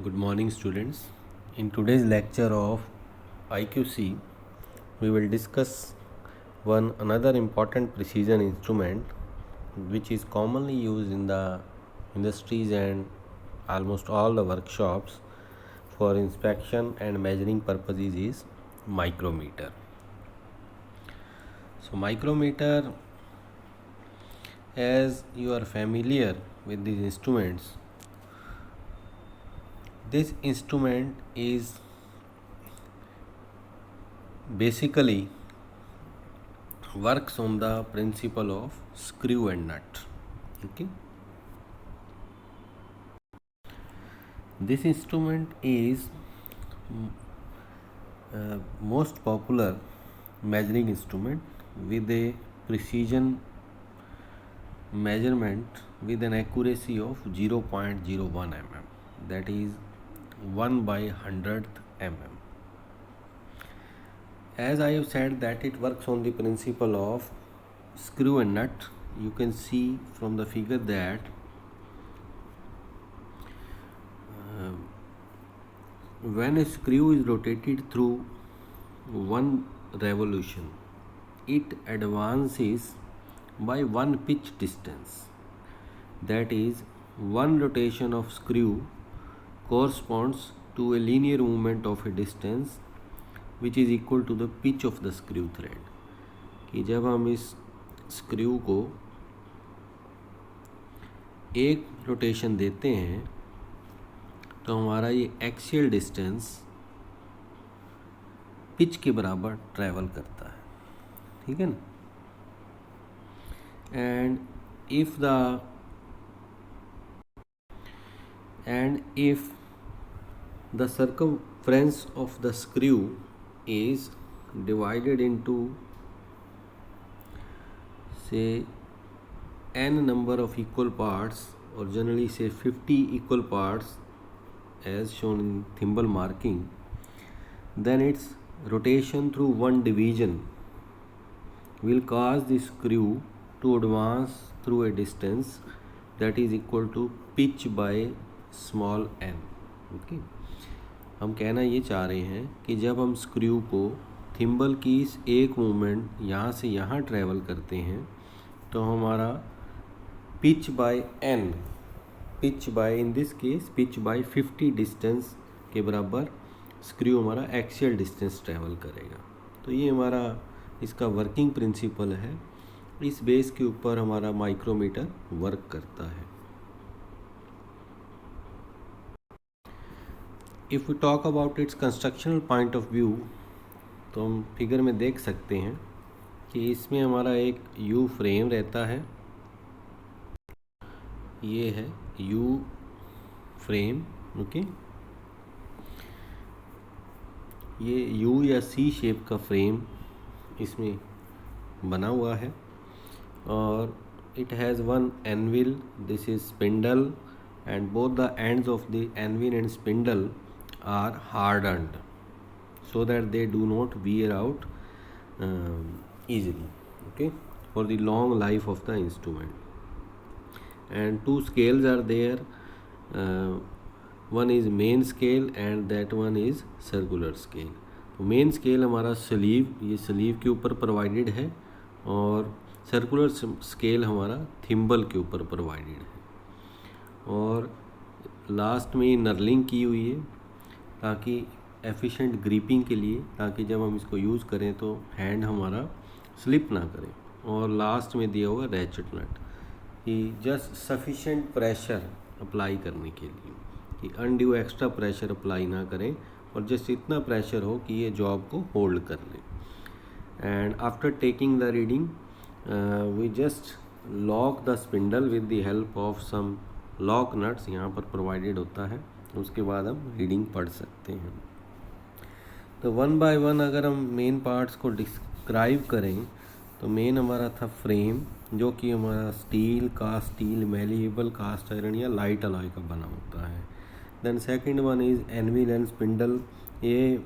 Good morning, students. In today's lecture of IQC, we will discuss one another important precision instrument which is commonly used in the industries and almost all the workshops for inspection and measuring purposes is micrometer. So micrometer, as you are familiar with these instruments, this instrument is basically works on the principle of screw and nut. Okay, this instrument is most popular measuring instrument with a precision measurement with an accuracy of 0.01 mm, that is 1 by 100th mm. As I have said that it works on the principle of screw and nut, you can see from the figure that when a screw is rotated through one revolution, it advances by one pitch distance. That is, one rotation of screw corresponds to a linear movement of a distance which is equal to the pitch of the screw thread. कि जब हम इस screw को एक rotation देते हैं तो हमारा ये एक्सियल डिस्टेंस पिच के बराबर ट्रैवल करता है, ठीक है ना. And if the circumference of the screw is divided into say n number of equal parts, or generally say 50 equal parts as shown in thimble marking, then its rotation through one division will cause the screw to advance through a distance that is equal to pitch by small n. Okay, हम कहना ये चाह रहे हैं कि जब हम screw को थिम्बल की इस एक मूवमेंट यहाँ से यहाँ ट्रैवल करते हैं तो हमारा pitch by n, pitch by in this case pitch by 50 distance के बराबर स्क्रू हमारा एक्सियल डिस्टेंस ट्रैवल करेगा. तो ये हमारा इसका वर्किंग प्रिंसिपल है. इस बेस के ऊपर हमारा माइक्रोमीटर वर्क करता है. If we talk about its constructional point of view, तो हम फिगर में देख सकते हैं कि इसमें हमारा एक यू फ्रेम रहता है. ये है यू फ्रेम. ओके, ये यू या सी शेप का फ्रेम इसमें बना हुआ है और it has one anvil. This is spindle and both the ends of the anvil and spindle are hardened so that they do not wear out easily, okay, for the long life of the instrument. And two scales are there, one is main scale and that one is circular scale. तो main scale हमारा sleeve, ये sleeve के ऊपर provided है, और circular scale हमारा thimble के ऊपर प्रोवाइडेड है. और लास्ट में नर्लिंग की हुई है ताकि एफिशिएंट ग्रिपिंग के लिए, ताकि जब हम इसको यूज़ करें तो हैंड हमारा स्लिप ना करे. और लास्ट में दिया हुआ रैचेट नट कि जस्ट सफिशिएंट प्रेशर अप्लाई करने के लिए, कि अनड्यू एक्स्ट्रा प्रेशर अप्लाई ना करें और जस्ट इतना प्रेशर हो कि ये जॉब को होल्ड कर ले. And after taking the reading we just lock the spindle with the help of some lock nuts यहाँ पर प्रोवाइडेड होता है. उसके बाद हम रीडिंग पढ़ सकते हैं. तो वन बाय वन अगर हम मेन पार्ट्स को डिस्क्राइब करें तो मेन हमारा था फ्रेम, जो कि हमारा steel, cast steel, malleable cast iron या लाइट अलॉय का बना होता है. Then second one is anvil and spindle. ये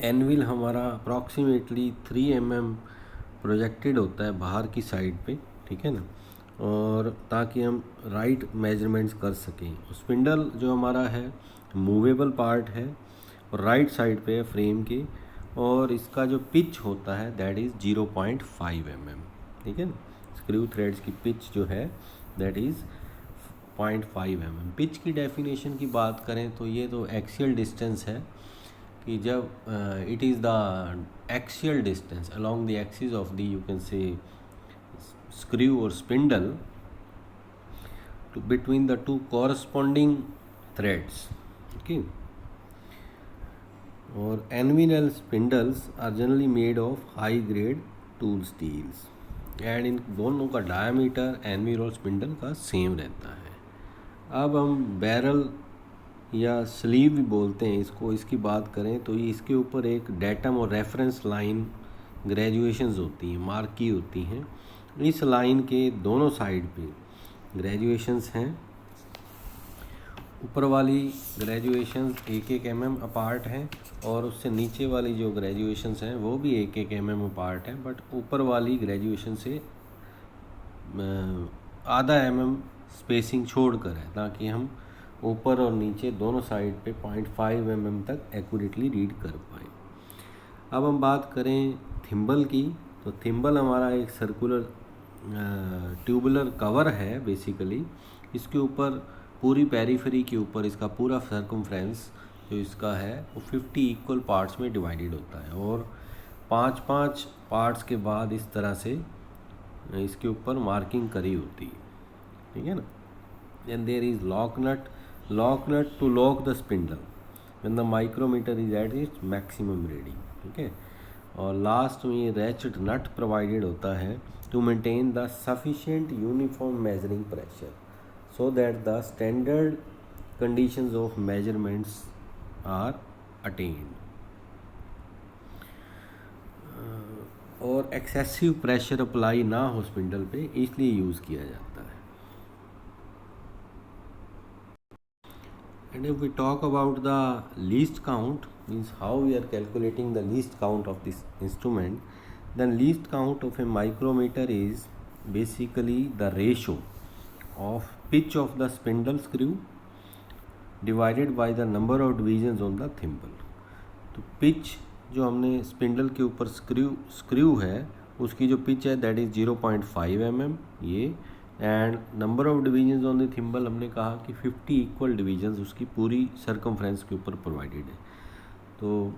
एनविल हमारा अप्रॉक्सीमेटली 3 mm प्रोजेक्टेड होता है बाहर की साइड पे, ठीक है ना, और ताकि हम राइट मेजरमेंट्स कर सकें। स्पिंडल जो हमारा है मूवेबल पार्ट है और राइट साइड पे है फ्रेम के, और इसका जो पिच होता है दैट इज़ 0.5 mm, ठीक है ना। स्क्रू थ्रेड्स की पिच जो है दैट इज़ 0.5 mm। पिच की डेफिनेशन की बात करें तो ये तो एक्सियल डिस्टेंस है कि जब it is the axial distance along the axis of the you can say screw or spindle between the two corresponding threads, okay। और anvil spindles are generally made of high grade tool steels and in दोनों का diameter anvil और spindle का same रहता है। अब हम barrel या स्लीव भी बोलते हैं इसको, इसकी बात करें तो ये इसके ऊपर एक डेटम और रेफरेंस लाइन ग्रेजुएशंस होती हैं, मार्की होती हैं। इस लाइन के दोनों साइड पे ग्रेजुएशंस हैं। ऊपर वाली ग्रेजुएशंस 1-1 mm अपार्ट हैं और उससे नीचे वाली जो ग्रेजुएशंस हैं वो भी 1-1 mm अपार्ट हैं, बट ऊपर वाली ग्रेजुएशन से आधा mm स्पेसिंग छोड़कर है ताकि हम ऊपर और नीचे दोनों साइड पे 0.5 mm तक एक्यूरेटली रीड कर पाएँ। अब हम बात करें थिम्बल की, तो थिम्बल हमारा एक सर्कुलर ट्यूबुलर कवर है बेसिकली। इसके ऊपर पूरी पेरीफेरी के ऊपर इसका पूरा सर्कमफ्रेंस जो इसका है वो 50 इक्वल पार्ट्स में डिवाइडेड होता है और 5-5 पार्ट्स के बाद इस तरह से इसके ऊपर मार्किंग करी होती है, ठीक है ना। Then there is lock nut to lock the spindle when the micrometer is at its maximum reading, ठीक है। और लास्ट में रैचेट नट प्रोवाइडेड होता है to maintain the sufficient uniform measuring pressure so that the standard conditions of measurements are attained। और excessive pressure apply ना हो spindle पे इसलिए यूज़ किया जाता है। And if we talk about the least count, means how we are calculating the least count of this instrument, then least count of a micrometer is basically the ratio of pitch of the spindle screw divided by the number of divisions on the thimble। तो pitch जो हमने spindle के ऊपर screw है उसकी जो pitch है that is 0.5 mm ये, and number of divisions on the thimble हमने कहा कि 50 इक्वल डिवीजन्स उसकी पूरी सर्कमफ्रेंस के ऊपर प्रोवाइडेड है। तो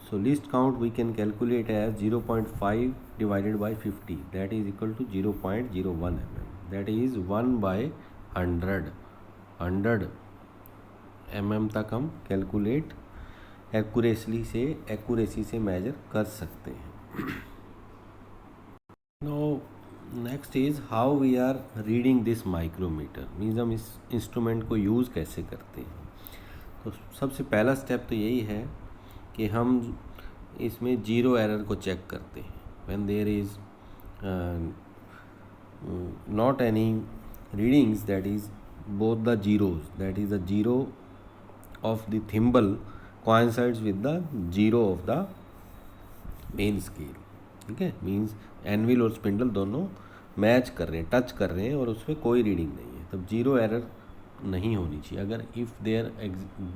so least count we can calculate as 0.5 divided by 50 that is equal to 0.01 mm, that is 1/100 mm तक हम कैलकुलेट एक्यूरेसी से मेजर कर सकते हैं। No next is how we are reading this micrometer, means हम इस इंस्ट्रूमेंट को use कैसे करते हैं। तो सबसे पहला स्टेप तो यही है कि हम इसमें जीरो एरर को चेक करते हैं। When there is not any readings that is both the zeros, that is the zero of the thimble coincides with the zero of the main scale, ठीक है। मीन्स एनविल और spindle दोनों match कर रहे हैं, touch कर रहे हैं और उसमें कोई रीडिंग नहीं है, तब जीरो एरर नहीं होनी चाहिए। अगर if there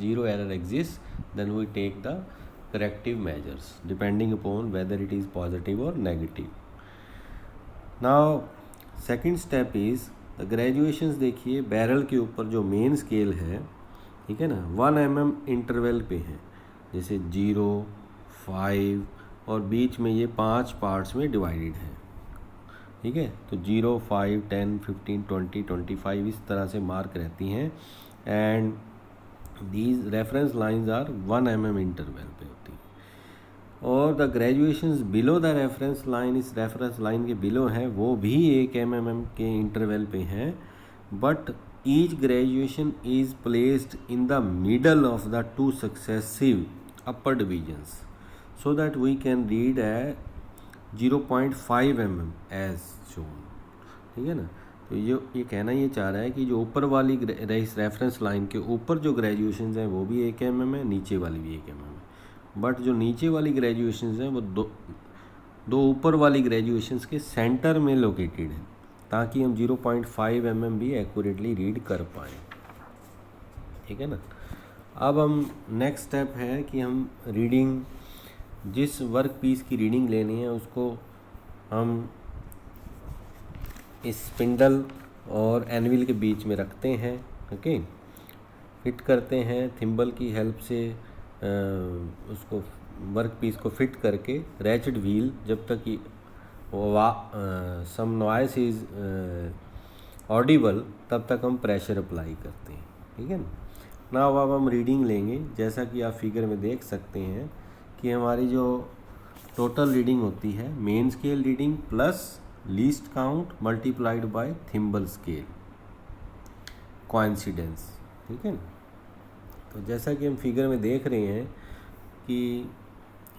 zero error exist then we take the corrective measures depending upon whether it is positive और negative. Now second step is the graduations. देखिए बैरल के ऊपर जो मेन स्केल है, ठीक है ना, 1 mm इंटरवल पे है, जैसे 0, 5 और बीच में ये 5 पार्ट्स में डिवाइडेड है, ठीक है। तो 0, 5, 10, 15, 20, 25 इस तरह से मार्क रहती हैं and these reference lines are 1 mm interval पे होती हैं। और the graduations below the reference line, इस रेफरेंस लाइन के बिलो हैं वो भी 1 mm के इंटरवल पे हैं, but each graduation is placed in the middle of the two successive upper divisions so that we can read at 0.5 mm as shown, ठीक है ना। तो ये कहना ये चाह रहा है कि जो ऊपर वाली रेफरेंस लाइन के ऊपर जो ग्रेजुएशंस हैं वो भी 1 mm है, नीचे वाली भी 1 mm है, बट जो नीचे वाली ग्रेजुएशंस हैं वो दो ऊपर वाली ग्रेजुएशंस के सेंटर में लोकेटेड है। ताकि हम 0.5 mm भी एक्यूरेटली रीड कर पाएँ, ठीक है ना। अब हम नेक्स्ट स्टेप है कि हम रीडिंग, जिस वर्क पीस की रीडिंग लेनी है उसको हम इस स्पिंडल और एनविल के बीच में रखते हैं, ओके, फिट करते हैं थिम्बल की हेल्प से। उसको वर्क पीस को फिट करके रैचेट व्हील, जब तक कि सम नॉइस इज ऑडिबल तब तक हम प्रेशर अप्लाई करते हैं, ठीक है ना। नाउ अब हम रीडिंग लेंगे। जैसा कि आप फिगर में देख सकते हैं कि हमारी जो टोटल रीडिंग होती है, main scale reading plus least count multiplied by thimble scale coincidence, ठीक है ना। तो जैसा कि हम फिगर में देख रहे हैं कि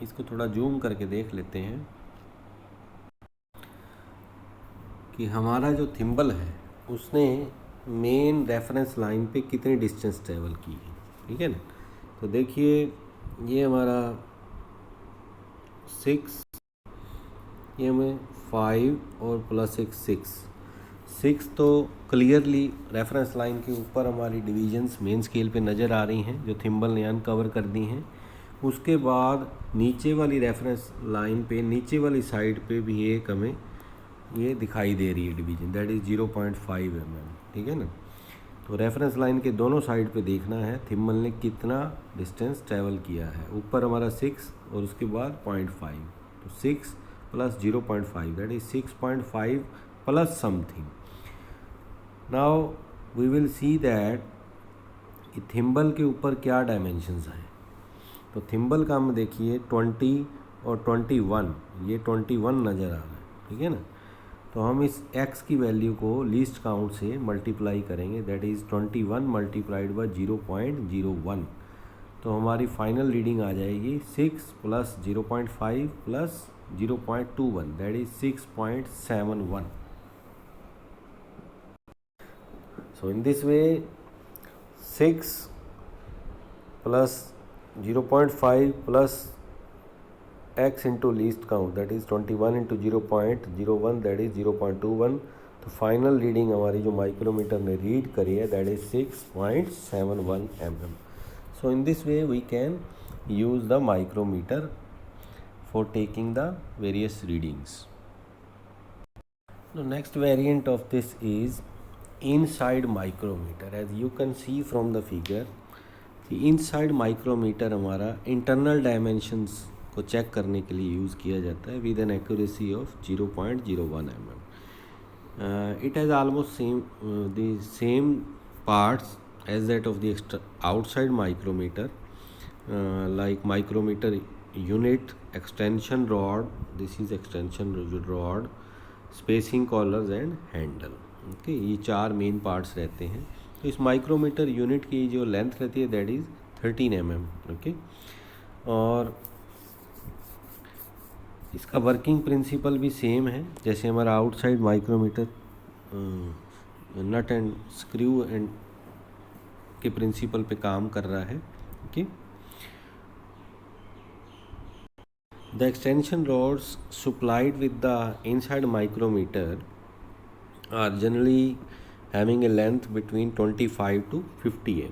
इसको थोड़ा जूम करके देख लेते हैं कि हमारा जो थिम्बल है उसने मेन रेफरेंस लाइन पे कितनी डिस्टेंस ट्रेवल की है, ठीक है ना। तो देखिए ये हमारा 6, ये हमें 5 और प्लस एक 6 तो क्लियरली रेफरेंस लाइन के ऊपर हमारी डिवीजन्स मेन स्केल पे नज़र आ रही हैं जो थिम्बल ने अनकवर कर दी हैं। उसके बाद नीचे वाली रेफरेंस लाइन पे नीचे वाली साइड पे भी एक हमें ये दिखाई दे रही है डिवीजन, दैट इज़ 0.5 mm, ठीक है ना। तो रेफरेंस लाइन के दोनों साइड पे देखना है थिम्बल ने कितना डिस्टेंस ट्रैवल किया है। ऊपर हमारा 6 और उसके बाद 0.5, तो 6 plus 0.5 that is 6.5 plus something. Now we will see that कि थिम्बल के ऊपर क्या डायमेंशंस हैं। तो थिम्बल का हम देखिए 20 और 21, ये 21 नज़र आ रहा है, ठीक है ना। तो हम इस x की वैल्यू को लीस्ट काउंट से मल्टीप्लाई करेंगे, दैट इज़ 21 मल्टीप्लाइड बाई 0.01। तो हमारी फाइनल रीडिंग आ जाएगी 6 plus 0.5 plus 0.21 that is 6.71। So in this way 6 plus 0.5 plus x into least count that is 21 into 0.01 that is 0.21। तो फाइनल रीडिंग हमारी जो micrometer ने read करी है that is 6.71 mm। So in this way we can use the micrometer for taking the various readings. The next variant of this is inside micrometer. As you can see from the figure, the inside micrometer हमारा internal dimensions को चेक करने के लिए use किया जाता है with an accuracy of 0.01 mm. It has almost the same parts as that of the outside micrometer, like micrometer unit, extension rod, this is extension rod, spacing collars and handle, okay, ये 4 main parts रहते हैं। तो इस micrometer unit की जो length रहती है that is 13 mm, okay. और इसका वर्किंग प्रिंसिपल भी सेम है जैसे हमारा outside micrometer nut and screw and के प्रिंसिपल पे काम कर रहा है, okay. The extension rods supplied with the inside micrometer are generally having a length between 25 to 50 mm।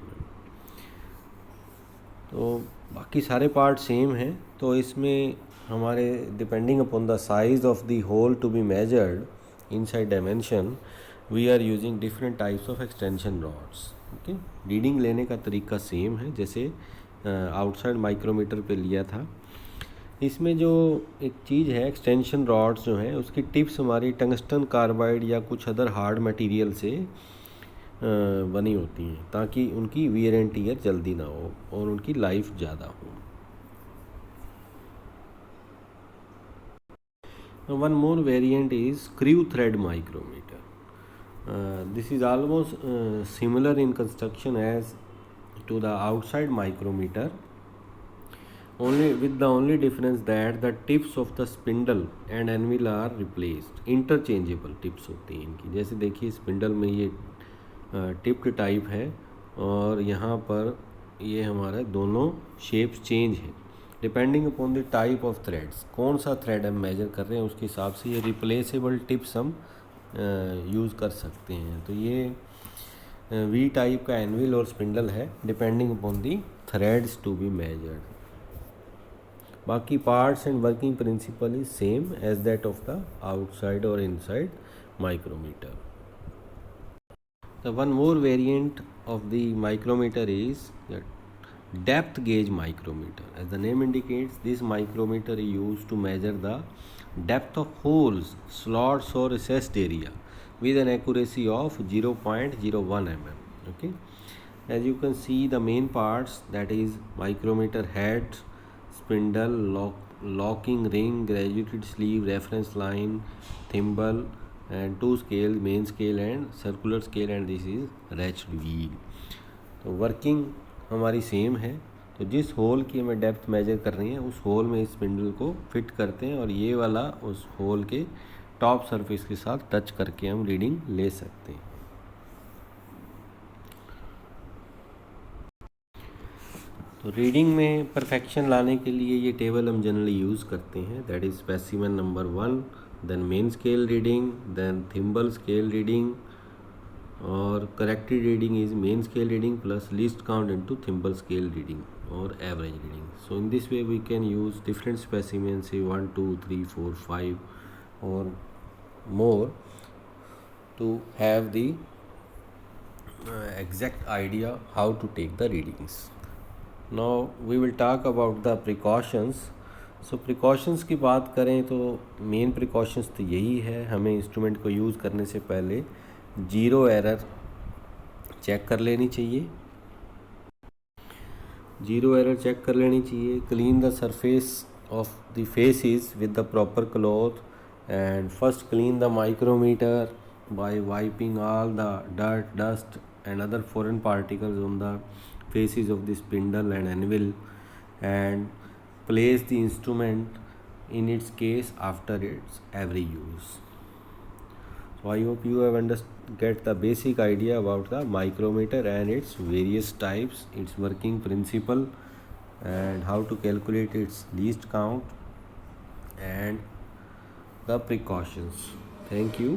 तो बाकी सारे पार्ट सेम हैं। तो इसमें हमारे depending upon the size of the hole to be measured inside dimension we are using different types of extension rods, okay. Reading लेने का तरीका सेम है जैसे आउटसाइड माइक्रोमीटर पे लिया था। इसमें जो एक चीज़ है एक्सटेंशन रॉड्स जो हैं उसकी टिप्स हमारी टंगस्टन कार्बाइड या कुछ अदर हार्ड मटेरियल से बनी होती हैं ताकि उनकी वियर एंड टियर जल्दी ना हो और उनकी लाइफ ज़्यादा हो। One more variant is screw thread micrometer. This is almost similar in construction as to the outside micrometer, only with the only difference that the tips of the spindle and anvil are replaced. Interchangeable tips होती हैं इनकी। जैसे देखिए spindle में ये tipped type है और यहाँ पर ये हमारा दोनों शेप्स चेंज है depending upon the type of threads. कौन सा थ्रेड हम मेजर कर रहे हैं उसके हिसाब से ये रिप्लेसेबल टिप्स हम यूज़ कर सकते हैं। तो ये वी टाइप का एनविल और स्पिंडल है, depending upon the threads to be measured. बाकी parts and working principle is same as that of the outside और inside micrometer. The one more variant of the micrometer is the depth gauge micrometer. As the name indicates, this micrometer is used to measure the depth of holes, slots or recessed area with an accuracy of 0.01 mm. Okay, as you can see, the main parts, that is micrometer head, spindle, locking ring, graduated sleeve, reference line, thimble, and two scale, main scale and circular scale, and this is ratchet wheel. तो working हमारी same है। तो जिस whole की हमें depth major कर रही है उस होल में इस स्पिंडल को फिट करते हैं और ये वाला उस होल के टॉप सरफेस के साथ टच करके हम रीडिंग ले सकते हैं। तो रीडिंग में परफेक्शन लाने के लिए ये टेबल हम जनरली यूज़ करते हैं, that is specimen number 1, then main scale reading, then thimble scale reading, और corrected reading is main scale reading plus least count into thimble scale reading और average reading. So in this way we can use different specimens, say 1, 2, 3, 4, 5 or more to have the exact idea how to take the readings. Now we will talk about the precautions. So precautions की बात करें तो main precautions तो यही है, हमें instrument को use करने से पहले जीरो एरर चेक कर लेनी चाहिए, clean the surface of the faces with the proper cloth, and first clean the micrometer by wiping all the dirt, dust and other foreign particles on the faces of the spindle and anvil, and place the instrument in its case after its every use. So I hope you have get the basic idea about the micrometer and its various types, its working principle, and how to calculate its least count and the precautions. Thank you.